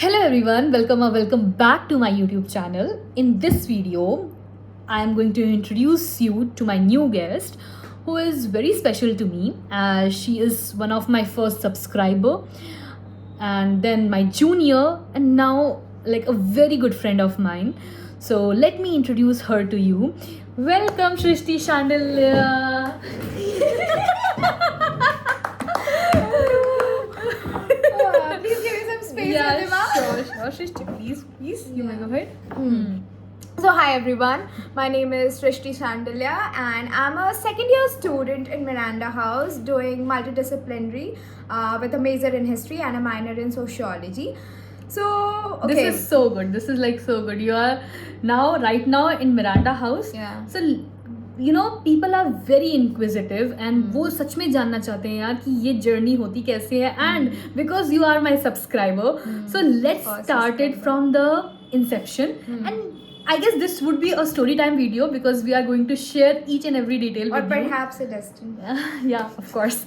Hello everyone, welcome or welcome back to my YouTube channel. In this video, I am going to introduce you to my new guest who is very special to me as she is one of my first subscriber and then my junior and now like a very good friend of mine. So let me introduce her to you. Welcome Shrishti Shandilya. Please give me some space, Yeah, Radhima. sure, Shrishti, please, you may go ahead. So, hi everyone. My name is Srishti Shandilya, and I'm a second year student in Miranda House doing multidisciplinary with a major in history and a minor in sociology. So, okay. This is so good. This is like so good. You are right now in Miranda House. Yeah. So people are very inquisitive and वो सच में जानना चाहते हैं यार कि ये journey होती कैसे है and because you are my subscriber, so let's Oh, start it subscriber. from the inception and I guess this would be a story time video because we are going to share each and every detail Or with you. perhaps a destiny. Yeah, of course.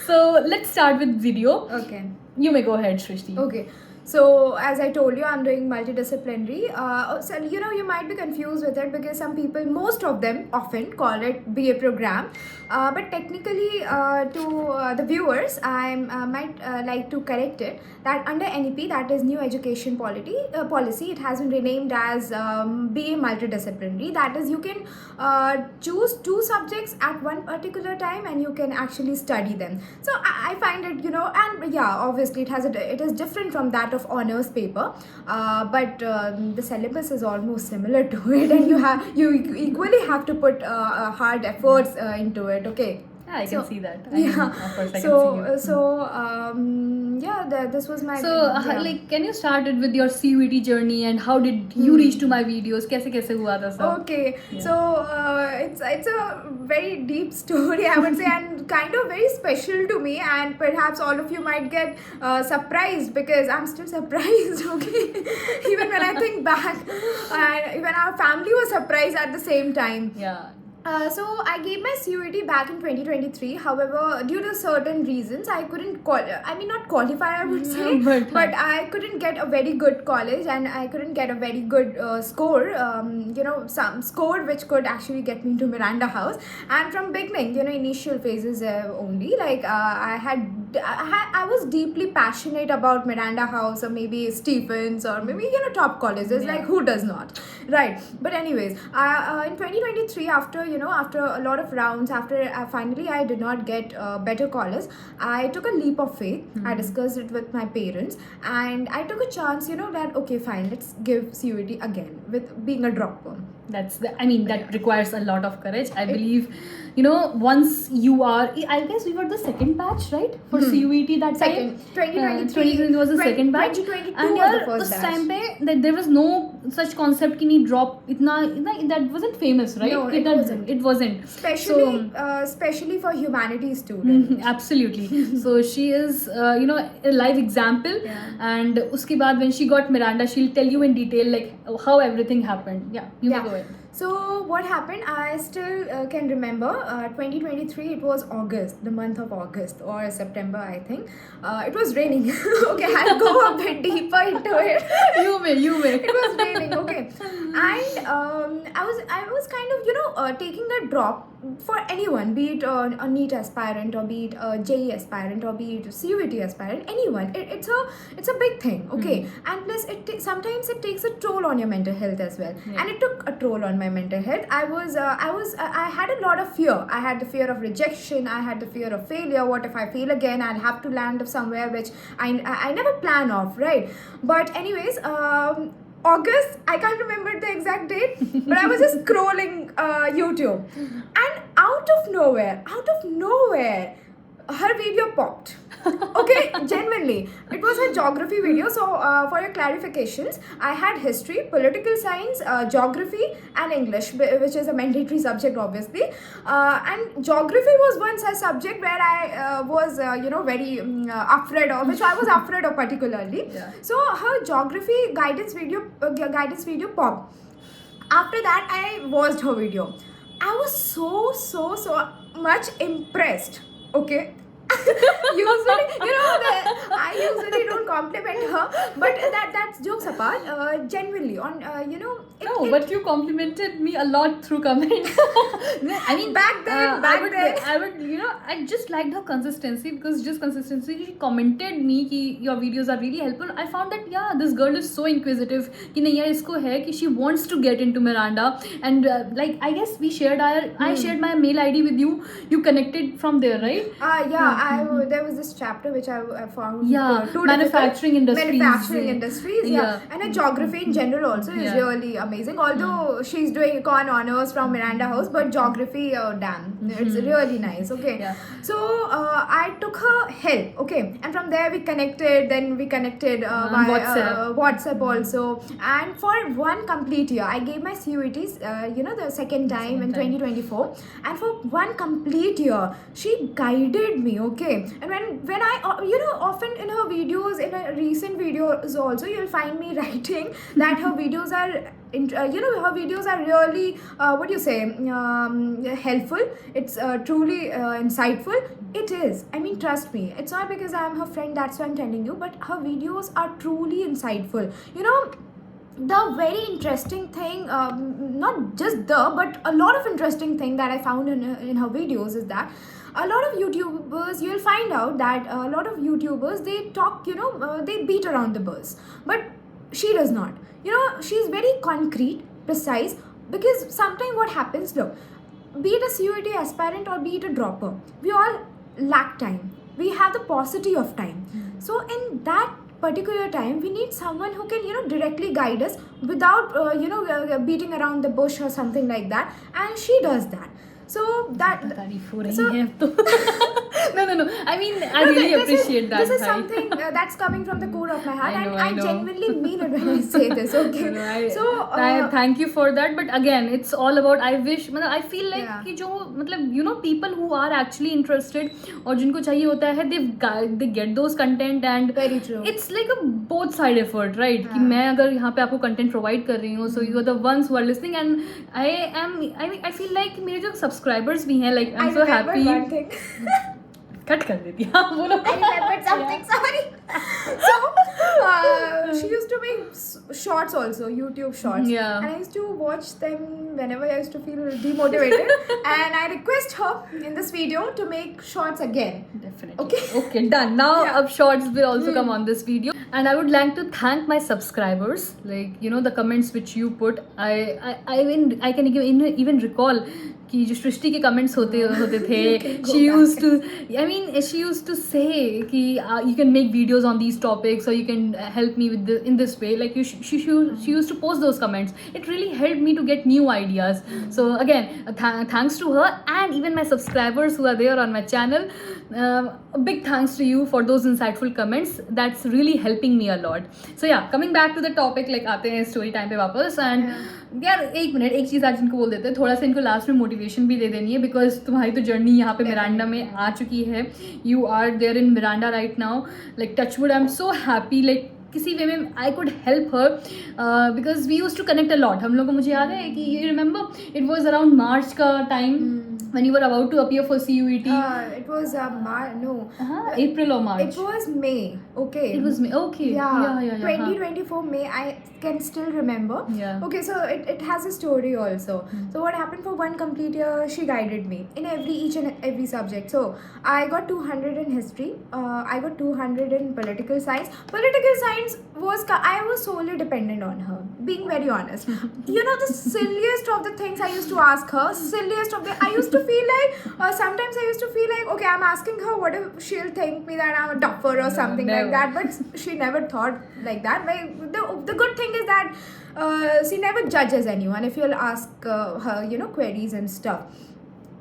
So let's start with video. Okay. You may go ahead, Shrishti. Okay. So, as I told you, I'm doing multidisciplinary. So, you might be confused with it because some people, most of them, often call it BA program. But technically, to the viewers, I might like to correct it that under NEP, that is New Education Policy, it has been renamed as BA multidisciplinary. That is, you can choose two subjects at one particular time and you can actually study them. So, I find it, and yeah, obviously, it is different from that of honors paper, but the syllabus is almost similar to it, and you equally have to put hard efforts into it. Okay. Yeah, I can So, see that. Yeah. Of course, I can see you. This was my. So, yeah. like, can you start it with your CUET journey and how did you reach to my videos? कैसे हुआ था सब? Okay, Yeah. so it's a very deep story, I would say, and kind of very special to me. And perhaps all of you might get surprised because I'm still surprised. Okay, even when I think back, and even our family was surprised at the same time. Yeah. So I gave my CUET back in 2023. However, due to certain reasons, I couldn't not qualify, I would say, but I couldn't get a very good college and I couldn't get a very good score. Some score which could actually get me to Miranda House. And from beginning, initial phases only, like I was deeply passionate about Miranda House or maybe Stephens or maybe top colleges. Yeah. Like who does not, right? But anyways, in 2023, after a lot of rounds, after finally I did not get better college, I took a leap of faith. I discussed it with my parents and I took a chance, that okay, fine, let's give CUET again with being a dropper. That requires a lot of courage. I believe, once you are, I guess we were the second batch, right? For CUET that Second, time. 2023 2020 was the second batch. 2022 And was the यार, first उस batch. time पे that there was no such concept कि नहीं drop इतना that wasn't famous, right? No, it wasn't. It wasn't. Especially for humanities students. Absolutely. So she is, a live example. Yeah. And उसके बाद when she got Miranda, she'll tell you in detail like how everything happened. Yeah, you may go ahead. So what happened? I still can remember 2023. It was August, the month of August or September, I think. It was raining. Okay, I'll go a bit deeper into it. You may. It was raining. Okay, and I was kind of taking a drop for anyone, be it a NEET aspirant or be it a JE aspirant or be it a CUET aspirant, anyone. It's a big thing. Okay, and plus sometimes it takes a toll on your mental health as well, Yeah. and it took a toll on my mental health. I had a lot of fear. I had the fear of rejection. I had the fear of failure. What if I fail again? I'll have to land somewhere which I never plan of, right? But anyways, August, I can't remember the exact date, but I was just scrolling YouTube, and out of nowhere, her video popped. Okay, genuinely, it was a geography video. So for your clarifications, I had history, political science, geography and English, which is a mandatory subject obviously, and geography was one such subject where I was very afraid of, which I was afraid of particularly. Yeah. So her geography guidance video popped. After that, I watched her video. I was so much impressed. Okay, Usually, I usually don't compliment her, but that's jokes apart. Genuinely, on No, but you complimented me a lot through comments. I mean, Back then, I would, I just liked her consistency, because just consistency. She commented me कि your videos are really helpful. I found that this girl is so inquisitive कि नहीं यार इसको है कि she wants to get into Miranda, and like I guess we shared I shared my mail ID with you. You connected from there, right? There was this chapter which I found too manufacturing difficult. industries. Manufacturing industries, and a geography in general also is really amazing. Although she's doing econ honors from Miranda House, but geography, it's really nice. Okay, so I took her help. Okay, and from there we connected. Then we connected via WhatsApp also. And for one complete year, I gave my CUETs. The second time in 2024, and for one complete year, she guided me. Okay, and when I often in her videos, in her recent videos also, you'll find me writing that her videos are her videos are really helpful. It's truly insightful. It is. I mean, trust me, it's not because I'm her friend that's why I'm telling you, but her videos are truly insightful. The very interesting thing, not just but a lot of interesting thing that I found in her videos is that a lot of YouTubers, you'll find out that a lot of YouTubers, they talk, they beat around the bush, but she does not. She's very concrete, precise, because sometimes what happens, look, be it a CUET aspirant or be it a dropper, we all lack time. We have the paucity of time. So in that particular time, we need someone who can directly guide us without beating around the bush or something like that, and she does that. So that no, I mean, I really appreciate that. This is something that's coming from the core of my heart, I genuinely mean it when I say this. Okay, so thank you for that. But again, it's all about, I feel like कि जो people who are actually interested और जिनको चाहिए होता है, they get those content, and very true. It's like a both side effort, right? कि मैं अगर यहाँ पे आपको content provide कर रही हूँ, so you are the ones who are listening, and I feel like मेरे जो subscribers भी हैं, like I'm so happy. One thing. Cut कर देती है बोलो. I remembered something. Sorry. So she used to make shorts also, YouTube shorts. Yeah. And I used to watch them whenever I used to feel demotivated. And I request her in this video to make shorts again. Definitely. Okay, done. Now up shorts will also come on this video. And I would like to thank my subscribers. Like, the comments which you put. I can even recall कि जो सृष्टि के comments होते थे, she used to say कि you can make videos on these topics, or you can help me with in this way, like she used to post those comments. It really helped me to get new ideas. So again, thanks to her, and even my subscribers who are there on my channel, a big thanks to you for those insightful comments. That's really helping me a lot. So yeah, coming back to the topic, like आते हैं story time पे वापस, and यार एक minute एक चीज़ आज इनको बोल देते हैं, थोड़ा सा इनको लास्ट में मोटिवेशन भी दे देनी है, बिकॉज तुम्हारी तो जर्नी यहाँ पे मिरांडा में आ चुकी है. You are there in Miranda right now. Like touchwood, I am so happy, like किसी वे में I could help her, because we use to connect a lot. हम लोग को मुझे याद है कि you remember it was around March का time when you were about to appear for CUET. It was April or March. It was May. Okay. It was May. Okay. Yeah. 2024 May. I can still remember. Yeah. Okay, so it has a story also. So what happened for one complete year? She guided me in each and every subject. So I got 200 in history. I got 200 in political science. Political science I was solely dependent on her. Being very honest. The silliest of the things I used to ask her. I used to feel like sometimes I used to feel like, okay, I'm asking her what if she'll think me that I'm a duffer or something like that, but she never thought like that. But the good thing is that she never judges anyone if you'll ask her queries and stuff.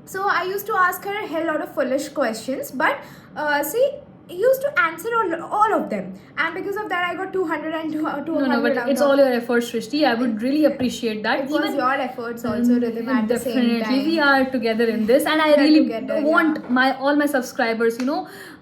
So I used to ask her a hell lot of foolish questions, but used to answer all of them, and because of that I got 200 and 200. No, but it's all your efforts, Shrishti. I would really appreciate that. It was your efforts also, Rhythm, at the same time. Definitely, we are together in this, and I really want all my subscribers,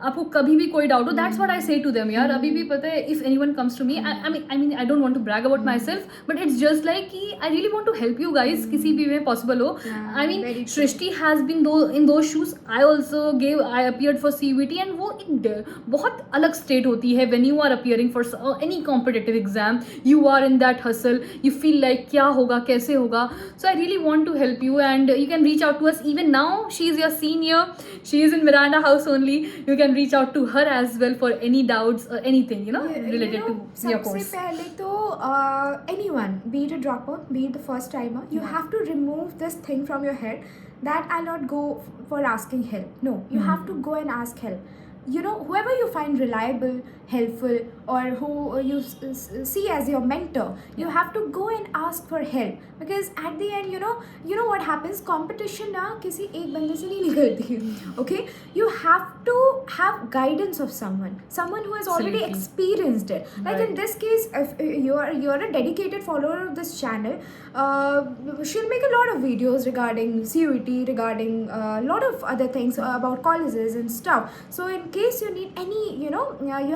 आपको कभी भी कोई doubt हो, that's what I से to them यार. अभी भी पता है, if anyone comes to me, I mean I don't want to brag about my self, but it's just like कि I really want to help you guys किसी भी way possible हो. I mean Srishti has been in those shoes. I also gave, I appeared for CUET, and वो एक बहुत अलग state होती है when you are appearing for any competitive exam. You are in that hustle, you feel like क्या होगा, कैसे होगा. So I really want to help you, and you can reach out to us. Even now she is your senior, she is in Miranda House only. You can reach out to her as well for any doubts or anything, related to your course. सबसे पहले तो anyone, be it a dropper, be it the first timer, you have to remove this thing from your head that I'll not go for asking help. No, you have to go and ask help. Whoever you find reliable, helpful, or who you see as your mentor, you have to go and ask for help, because at the end, you know what happens. Competition ना किसी एक बंदे से नहीं निकलती. Okay, you have to have guidance of someone who has already Absolutely. experienced it. Like Right. in this case, if you're a dedicated follower of this channel, she'll make a lot of videos regarding CUET, regarding a lot of other things about colleges and stuff. So in case you need any, you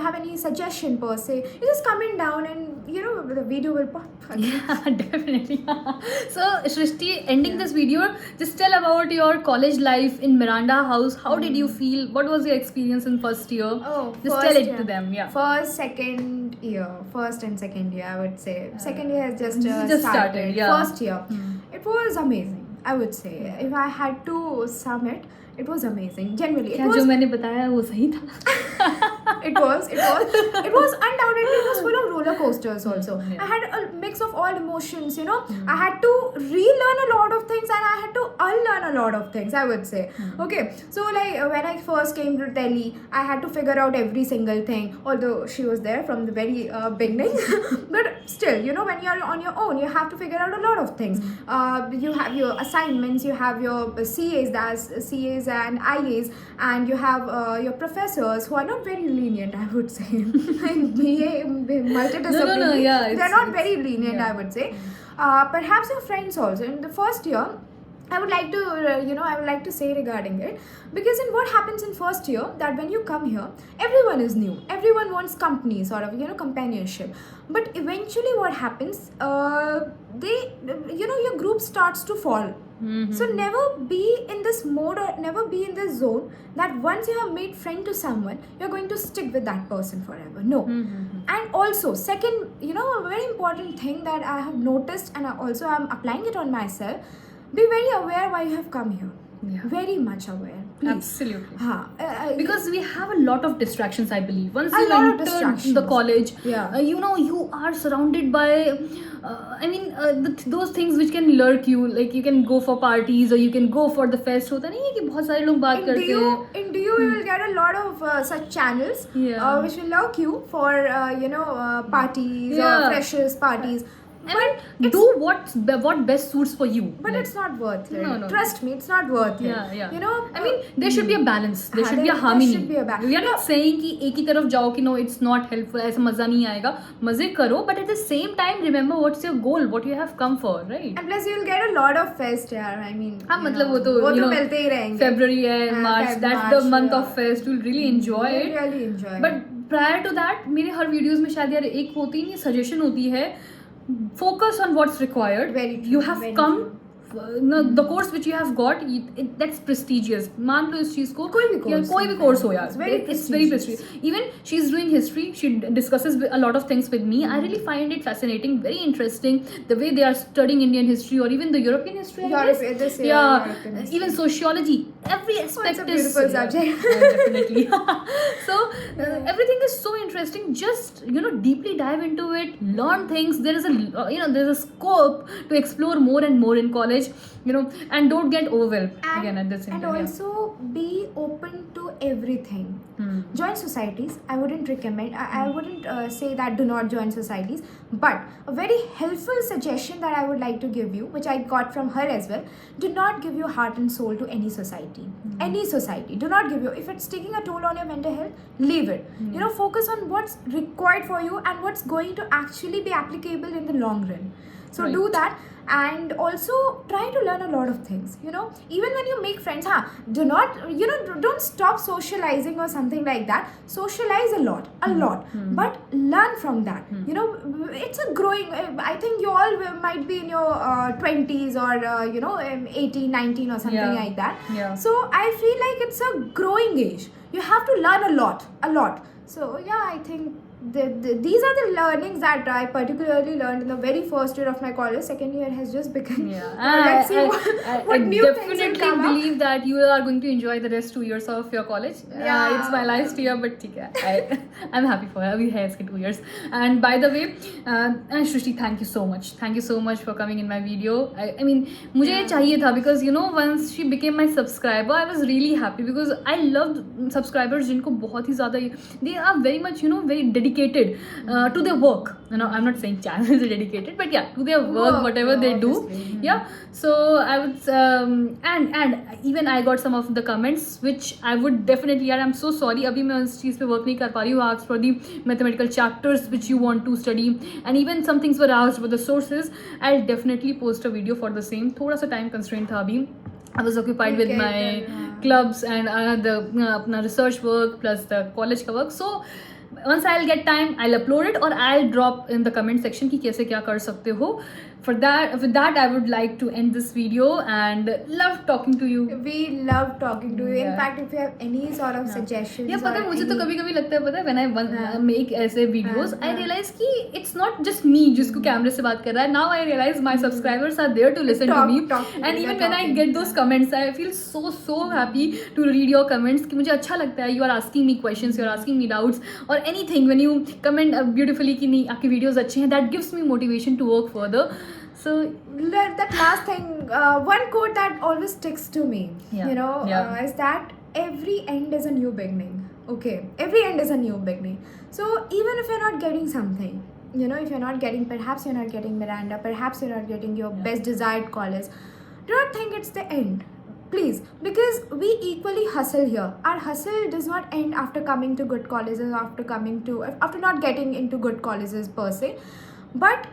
have any suggestion per se, you just comment down and the video will pop. Yeah, definitely. So Shrishti, ending this video, just tell about your college life in Miranda House. How did you feel? What was your experience in first year? Oh, just first tell it year. to them. Yeah. First and second year, I would say. Second year has just Just started, yeah. First year, it was amazing, I would say. If I had to sum it, it was amazing. Genuinely, क्या जो मैंने बताया वो सही था? it was undoubtedly, it was full of roller coasters also. Yeah. I had a mix of all emotions, I had to relearn a lot of things and I had to unlearn a lot of things, I would say. Okay, so like when I first came to Delhi, I had to figure out every single thing, although she was there from the very beginning. But still, when you're on your own, you have to figure out a lot of things. You have your assignments, you have your CAs and IAs, and you have your professors who are not very lenient, I would say. And BA, multidisciplinary, No, yeah, they're not very lenient, yeah. I would say. Perhaps your friends also. In the first year, I would like to say regarding it, because in what happens in first year, that when you come here, everyone is new, everyone wants company, sort of, companionship. But eventually what happens, your group starts to fall. So never be in this mode, or never be in this zone that once you have made friend to someone, you're going to stick with that person forever. No. And also, second, a very important thing that I have noticed, and I'm applying it on myself, be very aware why you have come here. Yeah. Very much aware. Please. Absolutely. Because Because we have a lot of distractions, I believe. Once A you lot of enter distractions. the college, Yeah. You are surrounded by, those things which can lurk you. Like you can go for parties or you can go for the fest. होता नहीं है कि बहुत सारे लोग बात करते हैं. in DU you will get a lot of such channels Yeah. which will lurk you for parties or Yeah. freshers parties. I mean, do what best suits for you. But Like, it's not worth it. No. Trust me, it's not worth it. Yeah. I mean, there should be a balance. There हाँ, should be a there harmony. should be a balance. We are not saying कि एक ही तरफ जाओ कि no, it's not helpful. ऐसा मजा नहीं आएगा. मजे करो, but at the same time, remember what's your goal, what you have come for, right? And plus you'll get a lot of fest, yeah. I mean, हाँ मतलब वो तो मिलते ही रहेंगे. February है, हाँ, March, Feb, that's March, the month yeah. of fest. You'll really enjoy it. You'll really enjoy it. But prior to that, मेरे हर videos में शायद यार एक होती नहीं सजेशन होती है, focus on what's required. Very true, You have very come true. the course which you have got, that's prestigious. मान लो इस चीज को, कोई भी या course कोई भी course हो यार, It's very it's very prestigious. prestigious. Even she's doing history, she discusses a lot of things with me. I really find it fascinating, very interesting, the way they are studying Indian history or even the European history, I guess. This year, Yeah, European history. even sociology, every aspect it's a beautiful is subject. definitely. So everything is so interesting. Just deeply dive into it, learn things. There is there's a scope to explore more and more in college, and don't get overwhelmed again at the same And time. also be open to everything. Join societies. I wouldn't recommend, I wouldn't say that do not join societies, but a very helpful suggestion that I would like to give you, which I got from her as well: do not give your heart and soul to any society. Any society, do not give you. If it's taking a toll on your mental health, leave it. Focus on what's required for you and what's going to actually be applicable in the long run. So Right. do that, and also try to learn a lot of things. Even when you make friends, do not, don't stop socializing or something like that. Socialize a lot, but learn from that. It's a growing, I think you all might be in your 20s or 18, 19 or something Yeah. like that. Yeah. So I feel like it's a growing age. You have to learn a lot. So yeah, I think these are the learnings that I particularly learned in the very first year of my college. Second year has just begun. Let's see what new things will definitely come up. believe that you are going to enjoy the rest 2 years of your college. Yeah. It's my last year, but ठीक है. I'm happy for her. We have 2 years. And by the way, and Shrishti, thank you so much. Thank you so much for coming in my video. I mean, मुझे ये चाहिए था because once she became my subscriber, I was really happy because I loved subscribers जिनको बहुत ही ज़्यादा they are very much very dedicated to their work. I'm not saying channels are dedicated, but yeah, to their work, whatever they do. obviously. Yeah. So I would and even I got some of the comments which I would definitely, यार I'm so sorry, अभी मैं उस चीज़ पे work नहीं कर पा रही हूँ. Asked for the mathematical chapters which you want to study, and even some things were asked about the sources. I'll definitely post a video for the same. थोड़ा सा time constraint था अभी. I was occupied with Okay, my yeah. clubs and the अपना research work plus the college का work. So once I'll get time, I'll upload it or I'll drop in the comment section कि कैसे क्या कर सकते हो. With that, I would like to end this video and love talking to you. We love talking to you. In Yeah. fact, if you have any sort of suggestions, या पता है or मुझे तो any- कभी कभी लगता है, पता है, when I make ऐसे videos, I हाँ. realize कि it's not just me जिसको कैमरे से बात कर रहा है. Now I realize my subscribers are there to listen to me, talk to you, and even they're when I talking. get those comments, I feel so happy to read your comments कि मुझे अच्छा लगता है. You are asking me questions, you are asking me doubts or anything. When you comment beautifully कि नहीं आपके videos अच्छे हैं, that gives me motivation to work further. So that last thing, one quote that always sticks to me, Yeah. Yeah. is that every end is a new beginning. Okay, every end is a new beginning. So even if you're not getting something, if you're not getting, perhaps you're not getting Miranda, perhaps you're not getting your best desired college, do not think it's the end. Please, because we equally hustle here. Our hustle does not end after coming to good colleges, after not getting into good colleges per se, but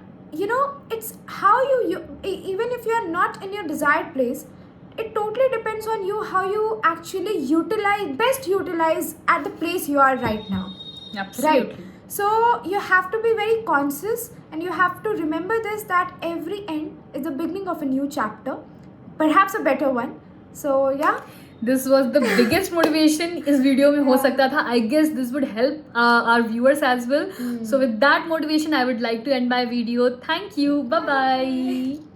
it's how you even if you're not in your desired place, it totally depends on you how you actually utilize at the place you are right now. absolutely. Right. So you have to be very conscious, and you have to remember this, that every end is the beginning of a new chapter, perhaps a better one. So yeah. This was the biggest motivation इस video में हो सकता था. I guess this would help our viewers as well. So with that motivation, I would like to end my video. Thank you. Bye bye.